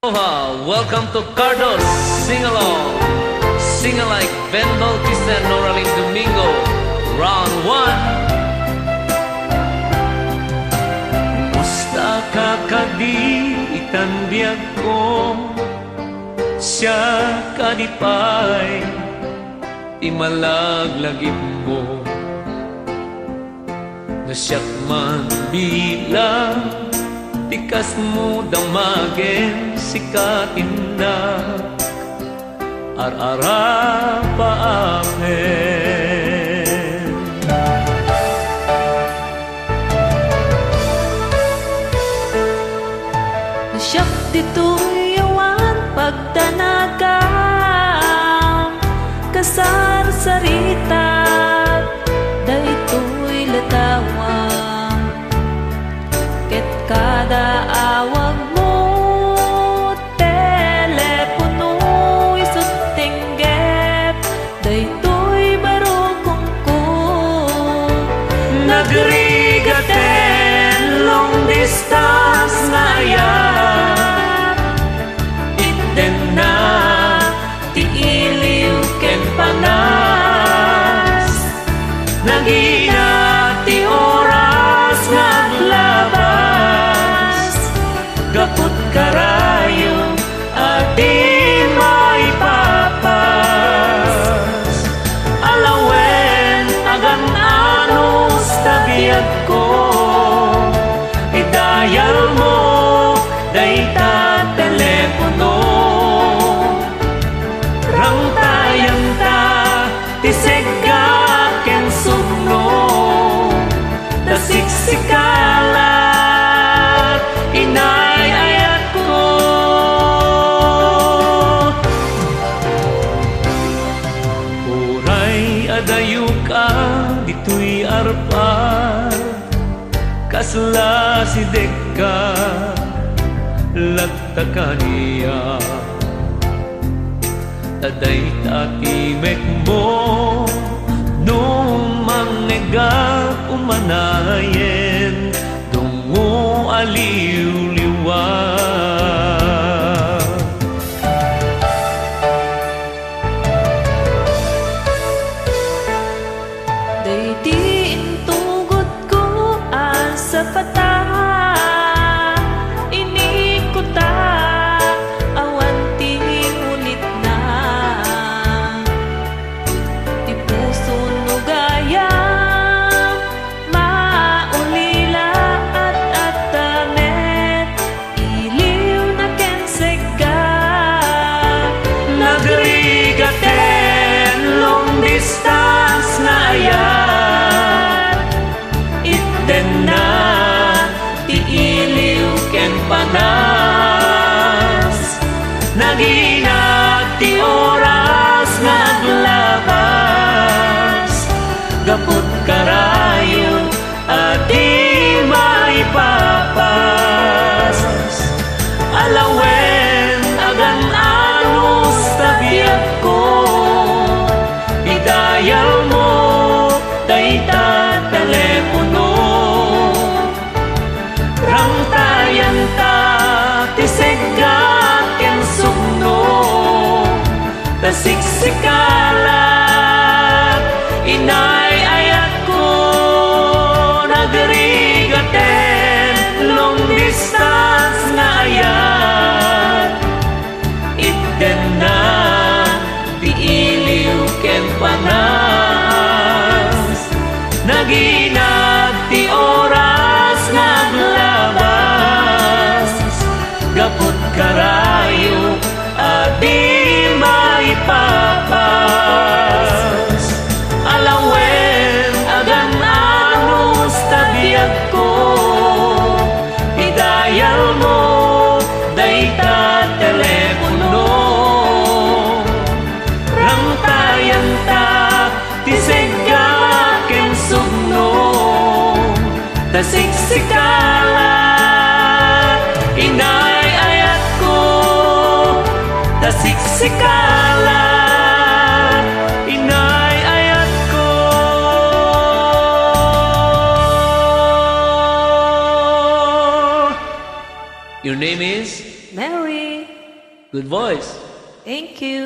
Aloha, welcome to Cardos Sing Along. Sing alike Ben Bautista and Noraline Domingo. Round 1. Musta ka kadi itanbiag ko, siya kadipay imalaglagip mo, nasyak man bilang tikas mo damagin sikatin na ar-ara pa amin. Nasyak dito'y yawan pagdanaga kasar sarita daytoy latawang ket kada awag mo telepono isut tinggep daytoy barokong ko Nagrigaten long distance na ayat itten na ti iliw ken panas nagina ti oras naglabas gaput karayo at di maipapas alawen agan anos tabiyag ko idayal mo dayta telepono rang tayang ta tisega ken sugno dasiksikala inay ayat ko uray adayo ka dito'y arpar kasla si deka lagta kaniya taday tatimek mo nung manega umanayen dungo aliw-liwa daydi intugod ko asa pata inikuta awan ti ulit na ti puso no gaya maulila at atamet iliw na ken sega nagrigaten long distance na ayat itten na ti iliw ken panas nagina ti oras naglabas gaput karayo at di maipapas alawen agan anos tabiyag ko idayal mo dayta telepono rang tayan ta tisega ken sugno dasiksikala inay ayat ko nagrigaten long distance na ayat itten na ti iliw ken panas naginag ti oras naglabas gaput karayo at di maipapas alawen agan anos tabiyag ko idayal mo dayta telepono rang tayan ta tisega ken sugno dasiksikala inay ayat ko dasiksikala inay ayat ko. Your name is? Mary. Good voice. Thank you.